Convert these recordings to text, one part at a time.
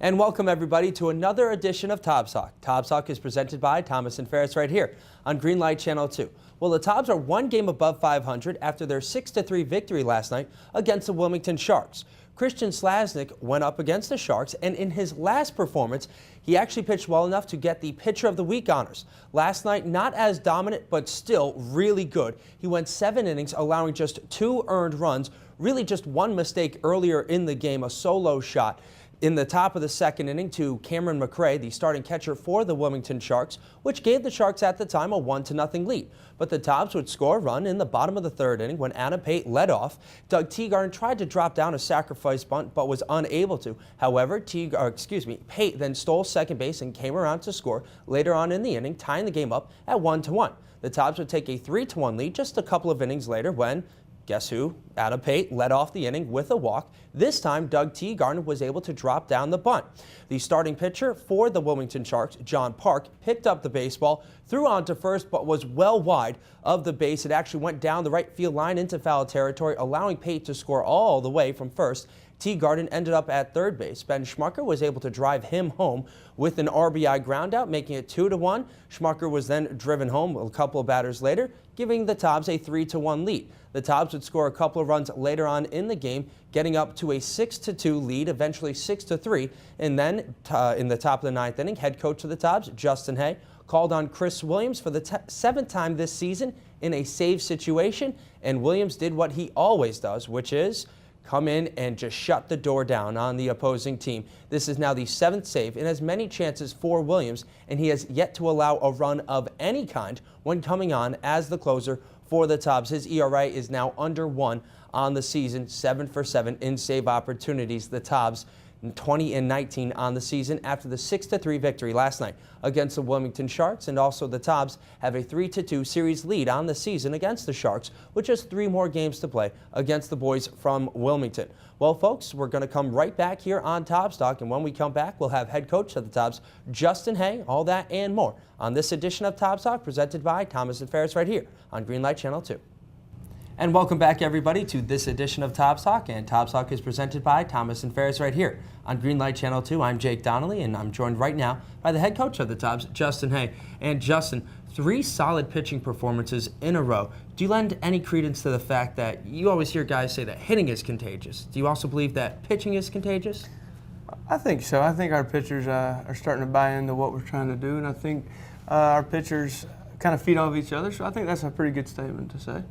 And welcome everybody to another edition of Tobs Talk. Tobs Talk is presented by Thomas and Ferris right here on Greenlight Channel 2. Well, the Tobs are one game above 500 after their 6-3 victory last night against the Wilmington Sharks. Christian Slasnick went up against the Sharks, and in his last performance, he actually pitched well enough to get the Pitcher of the Week honors. Last night, not as dominant, but still really good. He went 7 innings, allowing just 2 earned runs, really just one mistake earlier in the game, a solo shot in the top of the second inning to Cameron McRae, the starting catcher for the Wilmington Sharks, which gave the Sharks at the time a 1-0 lead. But the Tobs would score a run in the bottom of the third inning when Adam Pate led off. Doug Teagarden tried to drop down a sacrifice bunt but was unable to. However, Pate then stole second base and came around to score later on in the inning, tying the game up at 1-1. The Tobs would take a 3-1 lead just a couple of innings later when, guess who? Adam Pate led off the inning with a walk. This time, Doug Teagarden was able to drop down the bunt. The starting pitcher for the Wilmington Sharks, John Park, picked up the baseball, threw onto first, but was well wide of the base. It actually went down the right field line into foul territory, allowing Pate to score all the way from first. Teagarden ended up at third base. Ben Schmucker was able to drive him home with an RBI groundout, making it 2-1. Schmucker was then driven home a couple of batters later, giving the Tobs a 3-1 lead. The Tobs would score a couple of runs later on in the game, getting up to a 6-2 lead, eventually 6-3. And then in the top of the ninth inning, head coach of the Tobs, Justin Hay, called on Chris Williams for the 7th time this season in a save situation. And Williams did what he always does, which is come in and just shut the door down on the opposing team. This is now the 7th save and has many chances for Williams, and he has yet to allow a run of any kind when coming on as the closer for the Tobs. His ERA is now under 1 on the season, 7 for 7 in save opportunities. The Tobs 20-19 on the season after the 6-3 victory last night against the Wilmington Sharks, and also the Tobs have a 3-2 series lead on the season against the Sharks, with just 3 more games to play against the boys from Wilmington. Well, folks, we're going to come right back here on Tobs Talk, and when we come back, we'll have head coach of the Tobs, Justin Hay, all that and more on this edition of Tobs Talk, presented by Thomas and Ferris right here on Greenlight Channel 2. And welcome back, everybody, to this edition of Tobs Talk. And Tobs Talk is presented by Thomas and Ferris right here on Greenlight Channel 2. I'm Jake Donnelly, and I'm joined right now by the head coach of the Tobs, Justin Hay. And Justin, 3 solid pitching performances in a row. Do you lend any credence to the fact that you always hear guys say that hitting is contagious? Do you also believe that pitching is contagious? I think so. I think our pitchers are starting to buy into what we're trying to do, and I think our pitchers kind of feed off each other. So I think that's a pretty good statement to say.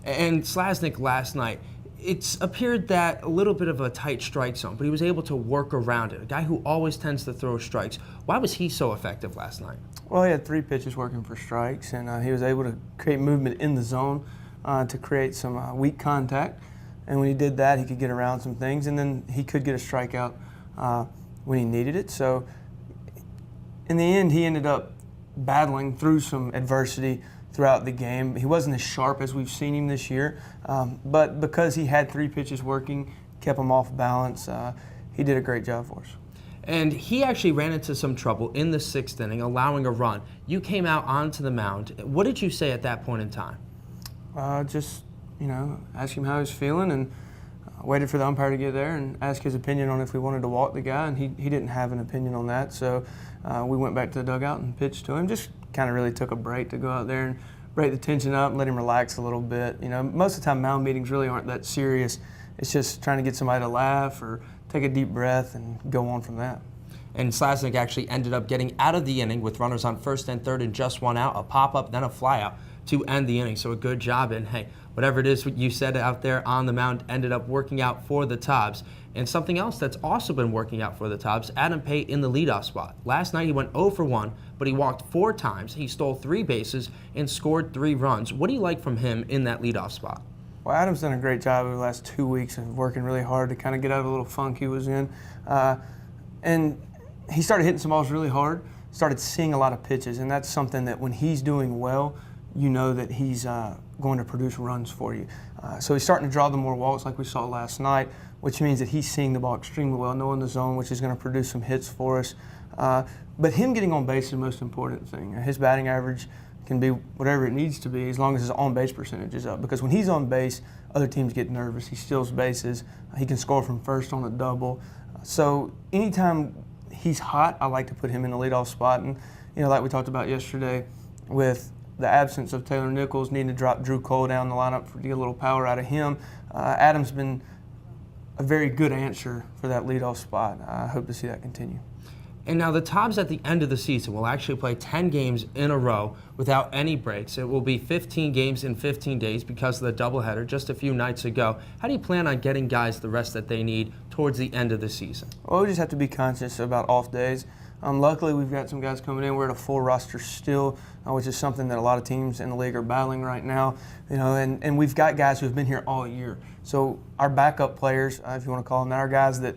And Slasnick last night, it's appeared that a little bit of a tight strike zone, but he was able to work around it. A guy who always tends to throw strikes. Why was he so effective last night? Well, he had 3 pitches working for strikes, and he was able to create movement in the zone to create some weak contact. And when he did that, he could get around some things, and then he could get a strikeout when he needed it. So in the end, he ended up battling through some adversity throughout the game. He wasn't as sharp as we've seen him this year, but because he had 3 pitches working, kept him off balance, he did a great job for us. And he actually ran into some trouble in the 6th inning, allowing a run. You came out onto the mound. What did you say at that point in time? Just, ask him how he was feeling, and waited for the umpire to get there and ask his opinion on if we wanted to walk the guy, and he didn't have an opinion on that. So we went back to the dugout and pitched to him. Just kind of really took a break to go out there and break the tension up and let him relax a little bit. Most of the time mound meetings really aren't that serious. It's just trying to get somebody to laugh or take a deep breath and go on from that. And Slasnick actually ended up getting out of the inning with runners on first and third and just 1 out, a pop-up, then a fly-out to end the inning. So a good job, and hey, whatever it is you said out there on the mound ended up working out for the Tobs. And something else that's also been working out for the Tobs, Adam Pate in the leadoff spot. Last night he went 0 for 1, but he walked 4 times. He stole 3 bases and scored 3 runs. What do you like from him in that leadoff spot? Well, Adam's done a great job over the last 2 weeks of working really hard to kind of get out of the little funk he was in. And he started hitting some balls really hard, started seeing a lot of pitches, and that's something that when he's doing well, you know that he's going to produce runs for you. So he's starting to draw the more walks like we saw last night, which means that he's seeing the ball extremely well, knowing the zone, which is going to produce some hits for us. But him getting on base is the most important thing. His batting average can be whatever it needs to be as long as his on-base percentage is up. Because when he's on base, other teams get nervous. He steals bases. He can score from first on a double. So anytime he's hot, I like to put him in the leadoff spot. And, like we talked about yesterday, with the absence of Taylor Nichols, needing to drop Drew Cole down the lineup to get a little power out of him, Adam's been a very good answer for that leadoff spot. I hope to see that continue. And now the Tobs at the end of the season will actually play 10 games in a row without any breaks. It will be 15 games in 15 days because of the doubleheader just a few nights ago. How do you plan on getting guys the rest that they need towards the end of the season? Well, we just have to be conscious about off days. Luckily, we've got some guys coming in. We're at a full roster still, which is something that a lot of teams in the league are battling right now. And we've got guys who have been here all year. So our backup players, if you want to call them that, are guys that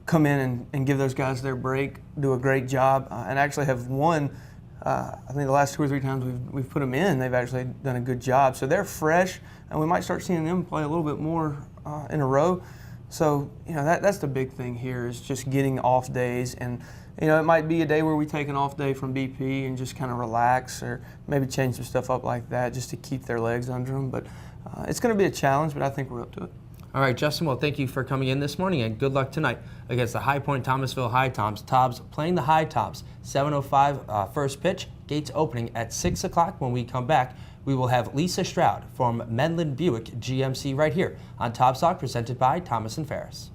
come in and give those guys their break, do a great job, and actually have won. I think the last 2 or 3 times we've put them in, they've actually done a good job. So they're fresh, and we might start seeing them play a little bit more in a row. So that's the big thing here, is just getting off days. And it might be a day where we take an off day from BP and just kind of relax, or maybe change some stuff up like that just to keep their legs under them. But it's going to be a challenge, but I think we're up to it. All right, Justin, well, thank you for coming in this morning, and good luck tonight against the High Point Thomasville High Toms. Tobs playing the High Toms. 7:05 first pitch. Gates opening at 6 o'clock. When we come back, we will have Lisa Straud from Medlin Buick GMC right here on Tobs Talk, presented by Thomas & Ferris.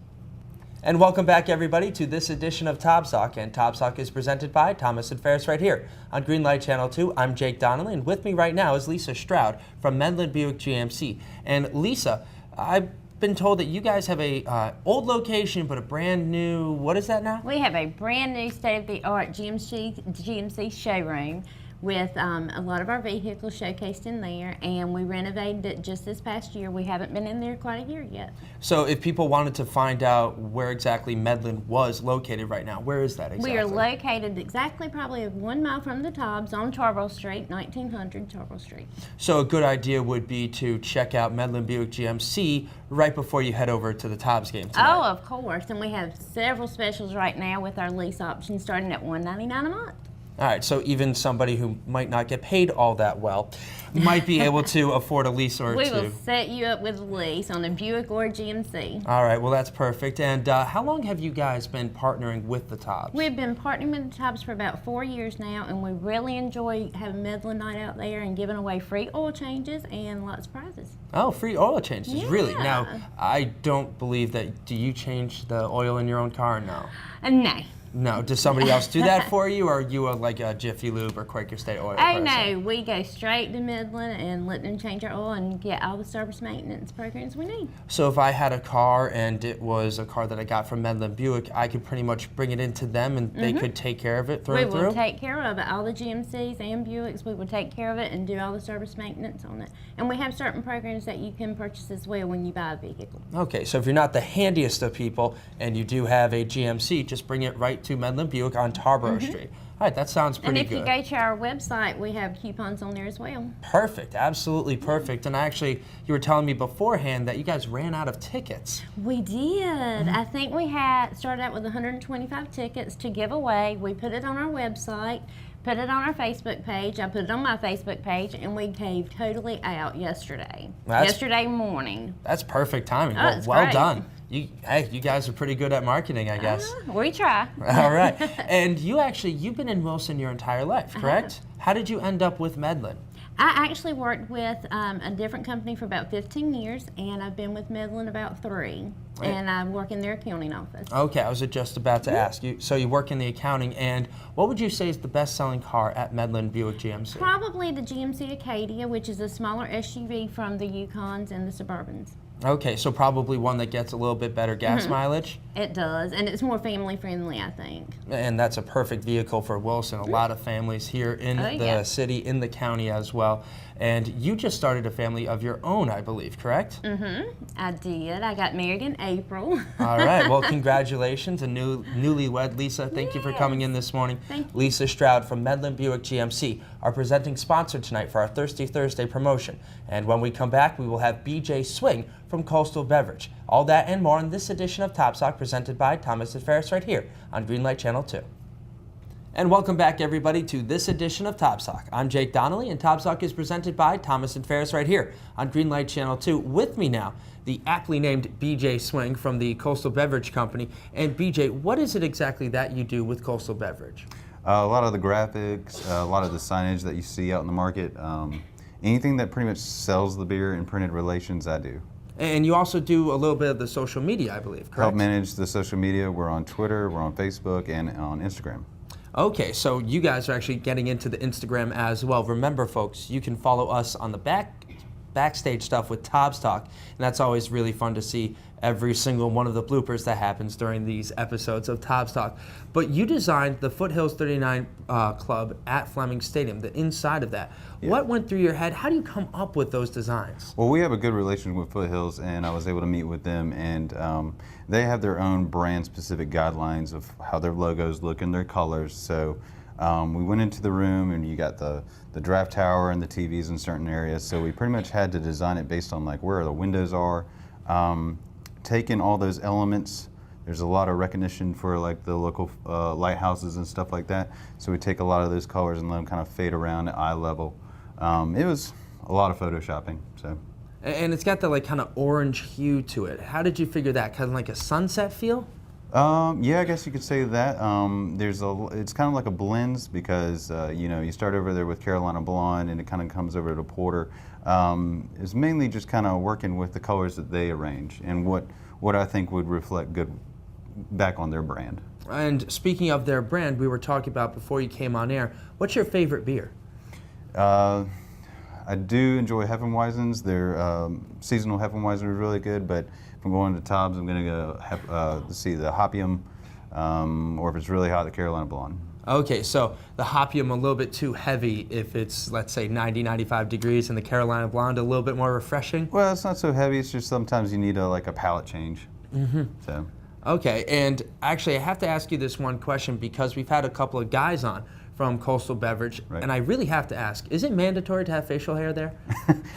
And welcome back, everybody, to this edition of Tobs Talk. And Tobs Talk is presented by Thomas & Ferris right here on Greenlight Channel 2. I'm Jake Donnelly, and with me right now is Lisa Straud from Medlin Buick GMC. And Lisa, I've been told that you guys have a old location but a brand new, what is that now? We have a brand new state-of-the-art GMC showroom with a lot of our vehicles showcased in there, and we renovated it just this past year. We haven't been in there quite a year yet. So if people wanted to find out where exactly Medlin was located right now, where is that exactly? We are located exactly probably 1 mile from the Tobs on Tarboro Street, 1900 Tarboro Street. So a good idea would be to check out Medlin Buick GMC right before you head over to the Tobs game tonight. Oh, of course, and we have several specials right now with our lease options starting at $199 a month. All right, so even somebody who might not get paid all that well might be able to afford a lease or two. We will set you up with a lease on a Buick or a GMC. All right, well, that's perfect. And how long have you guys been partnering with the Tobs? We've been partnering with the Tobs for about 4 years now, and we really enjoy having Medlin night out there and giving away free oil changes and lots of prizes. Oh, free oil changes, Yeah. really? Now, I don't believe that. Do you change the oil in your own car? No. No. No, does somebody else do that for you, or are you like a Jiffy Lube or Quaker State oil Oh, person? no, we go straight to Medlin and let them change our oil and get all the service maintenance programs we need. So if I had a car and it was a car that I got from Medlin Buick, I could pretty much bring it into them and they could take care of it through and through? We will take care of it. All the GMCs and Buicks, we will take care of it and do all the service maintenance on it. And we have certain programs that you can purchase as well when you buy a vehicle. Okay, so if you're not the handiest of people and you do have a GMC, just bring it right to Medlin Buick on Tarboro Street. All right, that sounds pretty good. And if you go to our website, we have coupons on there as well. Perfect, absolutely perfect. And actually, you were telling me beforehand that you guys ran out of tickets. We did. I think we started out with 125 tickets to give away. We put it on our website, put it on our Facebook page. I put it on my Facebook page, and we gave totally out yesterday. Yesterday morning. That's perfect timing. Oh, it's well great. done. Hey, you guys are pretty good at marketing, I guess. We try. All right. And you've been in Wilson your entire life, correct? How did you end up with Medlin? I actually worked with a different company for about 15 years, and I've been with Medlin about 3. Right. And I work in their accounting office. Okay, I was just about to ask you. So you work in the accounting, and what would you say is the best-selling car at Medlin Buick GMC? Probably the GMC Acadia, which is a smaller SUV from the Yukons and the Suburbans. Okay, so probably one that gets a little bit better gas mileage? It does, and it's more family friendly, I think. And that's a perfect vehicle for Wilson. A lot of families here in the city, in the county as well. And you just started a family of your own, I believe, correct? I did. I got married in April. All right. Well, congratulations. And newlywed Lisa, thank you for coming in this morning. Thank you. Lisa Straud from Medlin Buick GMC, our presenting sponsor tonight for our Thirsty Thursday promotion. And when we come back, we will have BJ Swing from Coastal Beverage. All that and more in this edition of Tobs Talk, presented by Thomas & Ferris right here on Greenlight Channel 2. And welcome back, everybody, to this edition of Tobs Talk. I'm Jake Donnelly, and Tobs Talk is presented by Thomas and Ferris right here on Greenlight Channel 2. With me now, the aptly named BJ Swing from the Coastal Beverage Company. And BJ, what is it exactly that you do with Coastal Beverage? A lot of the graphics, a lot of the signage that you see out in the market, anything that pretty much sells the beer in printed relations, I do. And you also do a little bit of the social media, I believe, correct? Help manage the social media. We're on Twitter, we're on Facebook, and on Instagram. Okay, so you guys are actually getting into the Instagram as well. Remember, folks, you can follow us on the backstage stuff with Tobs Talk, and that's always really fun to see every single one of the bloopers that happens during these episodes of Tobs Talk. But you designed the Foothills 39 Club at Fleming Stadium, the inside of that. Yeah. What went through your head? How do you come up with those designs? Well, we have a good relationship with Foothills, and I was able to meet with them, and they have their own brand-specific guidelines of how their logos look and their colors. So we went into the room, and you got the draft tower and the TVs in certain areas. So we pretty much had to design it based on like where the windows are. Taking all those elements, there's a lot of recognition for like the local lighthouses and stuff like that. So we take a lot of those colors and let them kind of fade around at eye level. It was a lot of photoshopping. So. And it's got the like kind of orange hue to it. How did you figure that? Kind of like a sunset feel? Yeah, I guess you could say that. It's kind of like a blends because you start over there with Carolina Blonde and it kind of comes over to Porter. It's mainly just kind of working with the colors that they arrange and what I think would reflect good back on their brand. And speaking of their brand, we were talking about before you came on air. What's your favorite beer? I do enjoy Hefeweizens. Their seasonal Hefeweizen is really good, but if I'm going to Tobs, I'm going to go see the Hopium, or if it's really hot, the Carolina Blonde. Okay, so the Hopium a little bit too heavy if it's, let's say, 90, 95 degrees, and the Carolina Blonde a little bit more refreshing? Well, it's not so heavy. It's just sometimes you need a palate change. Mm-hmm. So. Okay, and actually I have to ask you this one question because we've had a couple of guys on from Coastal Beverage, right. And I really have to ask, is it mandatory to have facial hair there?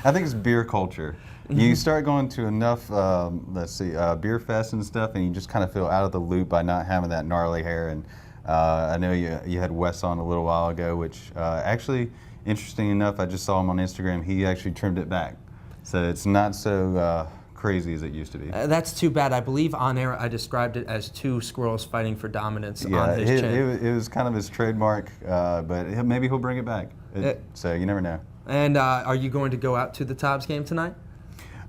I think it's beer culture. You start going to enough, beer fests and stuff, and you just kind of feel out of the loop by not having that gnarly hair. And I know you had Wes on a little while ago, which actually, interesting enough, I just saw him on Instagram. He actually trimmed it back. So it's not so crazy as it used to be. That's too bad. I believe on air I described it as two squirrels fighting for dominance on his chin. It was kind of his trademark, but maybe he'll bring it back. So you never know. And are you going to go out to the Tobs game tonight?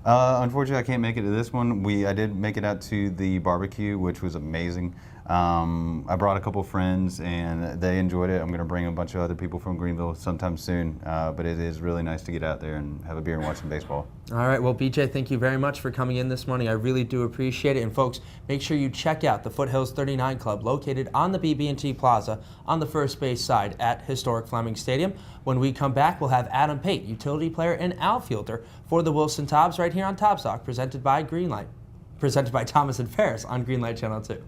Unfortunately, I can't make it to this one. I did make it out to the barbecue, which was amazing. I brought a couple friends, and they enjoyed it. I'm going to bring a bunch of other people from Greenville sometime soon, but it is really nice to get out there and have a beer and watch some baseball. All right. Well, BJ, thank you very much for coming in this morning. I really do appreciate it. And, folks, make sure you check out the Foothills 39 Club located on the BB&T Plaza on the first base side at historic Fleming Stadium. When we come back, we'll have Adam Pate, utility player and outfielder for the Wilson Tobs right here on Tobs Talk, presented by Thomas and Ferris on Greenlight Channel 2.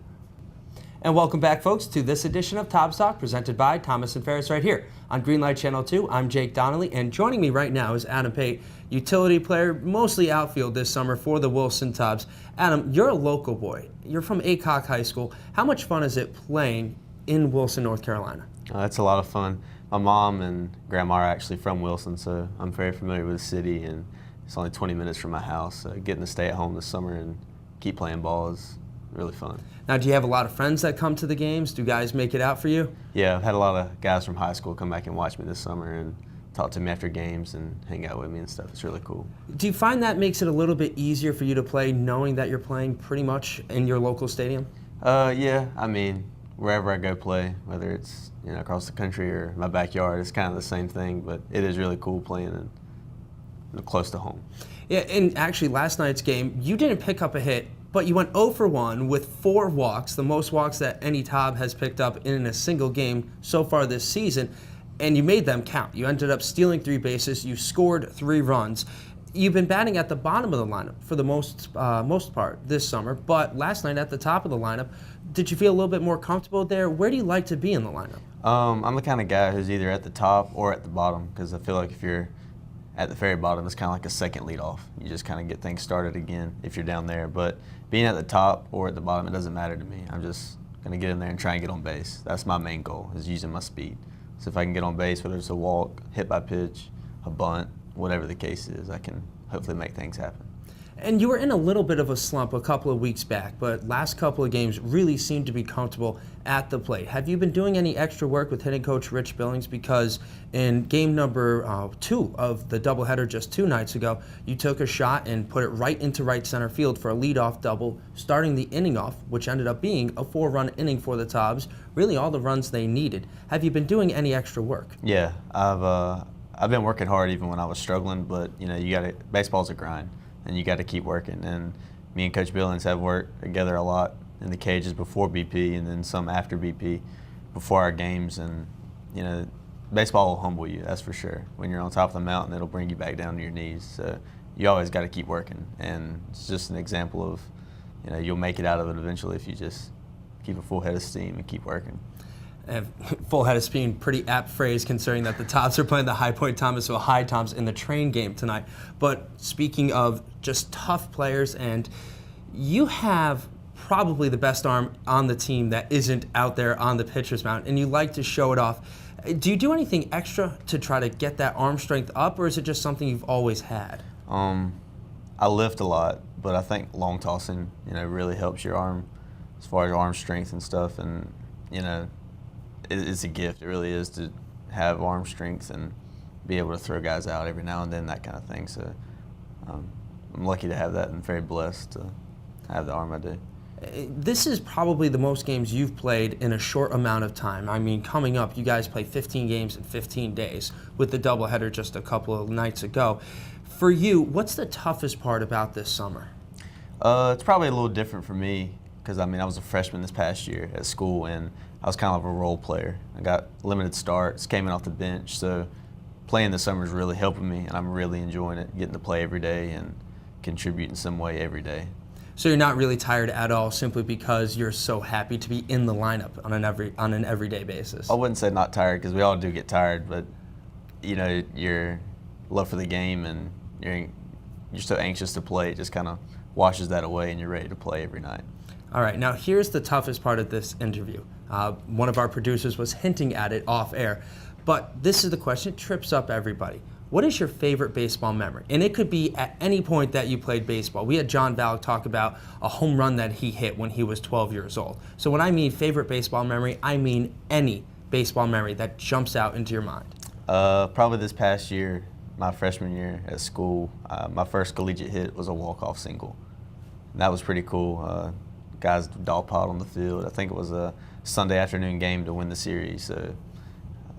And welcome back, folks, to this edition of Tobs Talk, presented by Thomas and Ferris right here on Greenlight Channel 2. I'm Jake Donnelly, and joining me right now is Adam Pate, utility player, mostly outfield this summer for the Wilson Tobs. Adam, you're a local boy. You're from Aycock High School. How much fun is it playing in Wilson, North Carolina? It's a lot of fun. My mom and grandma are actually from Wilson, so I'm very familiar with the city, and it's only 20 minutes from my house. Getting to stay at home this summer and keep playing ball is really fun. Now, do you have a lot of friends that come to the games? Do guys make it out for you? Yeah, I've had a lot of guys from high school come back and watch me this summer and talk to me after games and hang out with me and stuff. It's really cool. Do you find that makes it a little bit easier for you to play knowing that you're playing pretty much in your local stadium? Yeah, I mean, wherever I go play, whether it's across the country or my backyard, it's kind of the same thing, but it is really cool playing close to home. Yeah, and actually last night's game, you didn't pick up a hit, but you went 0 for 1 with 4 walks, the most walks that any Tob has picked up in a single game so far this season, and you made them count. You ended up stealing 3 bases, you scored 3 runs. You've been batting at the bottom of the lineup for the most part this summer, but last night at the top of the lineup, did you feel a little bit more comfortable there? Where do you like to be in the lineup? I'm the kind of guy who's either at the top or at the bottom, because I feel like if you're at the very bottom, it's kind of like a second leadoff. You just kind of get things started again if you're down there. But being at the top or at the bottom, it doesn't matter to me. I'm just going to get in there and try and get on base. That's my main goal, is using my speed. So if I can get on base, whether it's a walk, hit by pitch, a bunt, whatever the case is, I can hopefully make things happen. And you were in a little bit of a slump a couple of weeks back, but last couple of games really seemed to be comfortable at the plate. Have you been doing any extra work with hitting coach Rich Billings? Because in game number 2 of the doubleheader just 2 nights ago, you took a shot and put it right into right center field for a leadoff double, starting the inning off, which ended up being a 4-run inning for the Tobs, really all the runs they needed. Have you been doing any extra work? Yeah, I've been working hard even when I was struggling, but baseball's a grind. And you got to keep working. And me and Coach Billings have worked together a lot in the cages before BP and then some after BP, before our games. And, baseball will humble you, that's for sure. When you're on top of the mountain, it'll bring you back down to your knees. So you always got to keep working. And it's just an example of, you'll make it out of it eventually if you just keep a full head of steam and keep working. Full head of steam, pretty apt phrase considering that the Tobs are playing the High Point Thomasville High Toms in the train game tonight. But speaking of just tough players, and you have probably the best arm on the team that isn't out there on the pitcher's mound, and you like to show it off. Do you do anything extra to try to get that arm strength up, or is it just something you've always had? I lift a lot, but I think long tossing, really helps your arm as far as arm strength and stuff. And, it's a gift. It really is, to have arm strength and be able to throw guys out every now and then, that kind of thing. So I'm lucky to have that and very blessed to have the arm I do. This is probably the most games you've played in a short amount of time. I mean, coming up, you guys play 15 games in 15 days with the doubleheader just a couple of nights ago. For you, what's the toughest part about this summer? It's probably a little different for me because, I was a freshman this past year at school, and I was kind of a role player. I got limited starts, came in off the bench, so playing this summer is really helping me, and I'm really enjoying it, getting to play every day and contribute in some way every day. So you're not really tired at all, simply because you're so happy to be in the lineup on an everyday basis? I wouldn't say not tired, because we all do get tired, but your love for the game and you're so anxious to play, it just kind of washes that away, and you're ready to play every night. All right, now here's the toughest part of this interview. One of our producers was hinting at it off air, but this is the question. It trips up everybody. What is your favorite baseball memory? And it could be at any point that you played baseball. We had John Valk talk about a home run that he hit when he was 12 years old. So when I mean favorite baseball memory, I mean any baseball memory that jumps out into your mind. Probably this past year, my freshman year at school, my first collegiate hit was a walk-off single. And that was pretty cool. Guys dog piled on the field. I think it was a Sunday afternoon game to win the series. So it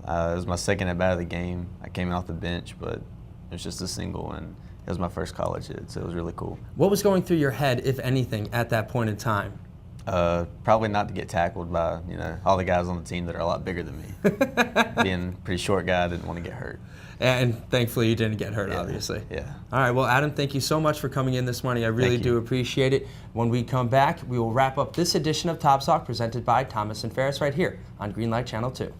was my second at bat of the game. I came in off the bench, but it was just a single, and it was my first college hit, so it was really cool. What was going through your head, if anything, at that point in time? Probably not to get tackled by all the guys on the team that are a lot bigger than me. Being a pretty short guy, I didn't want to get hurt. And thankfully you didn't get hurt, obviously. Yeah. All right, well, Adam, thank you so much for coming in this morning. I really do appreciate it. When we come back, we will wrap up this edition of Tobs Talk presented by Thomas and Ferris right here on Greenlight Channel 2.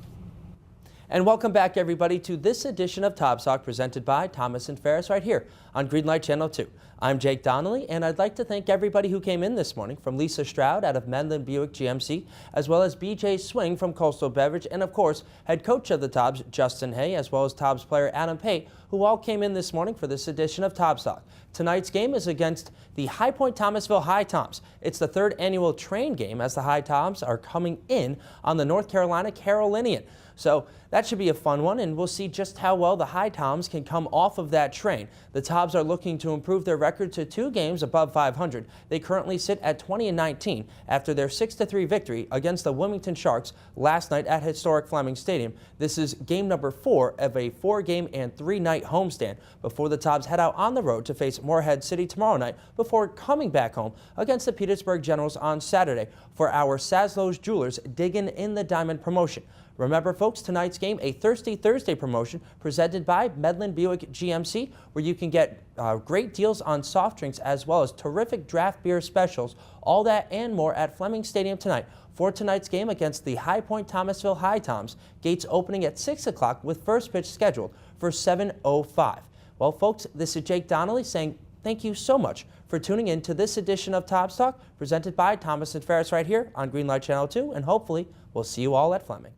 And welcome back, everybody, to this edition of Tobs Talk presented by Thomas and Ferris right here on Greenlight Channel 2. I'm Jake Donnelly, and I'd like to thank everybody who came in this morning, from Lisa Straud out of Medlin Buick GMC, as well as BJ Swing from Coastal Beverage, and of course, head coach of the Tobs, Justin Hay, as well as Tobs player Adam Pate, who all came in this morning for this edition of Tobs Talk. Tonight's game is against the High Point Thomasville High Toms. It's the third annual train game, as the High Toms are coming in on the North Carolina Carolinian. So that should be a fun one, and we'll see just how well the High Toms can come off of that train. The Tobs are looking to improve their record to 2 games above 500. They currently sit at 20-19 after their 6-3 victory against the Wilmington Sharks last night at historic Fleming Stadium. This is game number 4 of a 4-game and 3-night homestand before the Tobs head out on the road to face Morehead City tomorrow night before coming back home against the Petersburg Generals on Saturday for our Saslow's Jewelers Diggin' in the Diamond promotion. Remember, folks, tonight's game, a Thirsty Thursday promotion presented by Medlin Buick GMC, where you can get great deals on soft drinks as well as terrific draft beer specials. All that and more at Fleming Stadium tonight for tonight's game against the High Point Thomasville High Toms. Gates opening at 6 o'clock with first pitch scheduled for 7:05. Well, folks, this is Jake Donnelly saying thank you so much for tuning in to this edition of Tobs Talk, presented by Thomas and Ferris right here on Greenlight Channel 2, and hopefully we'll see you all at Fleming.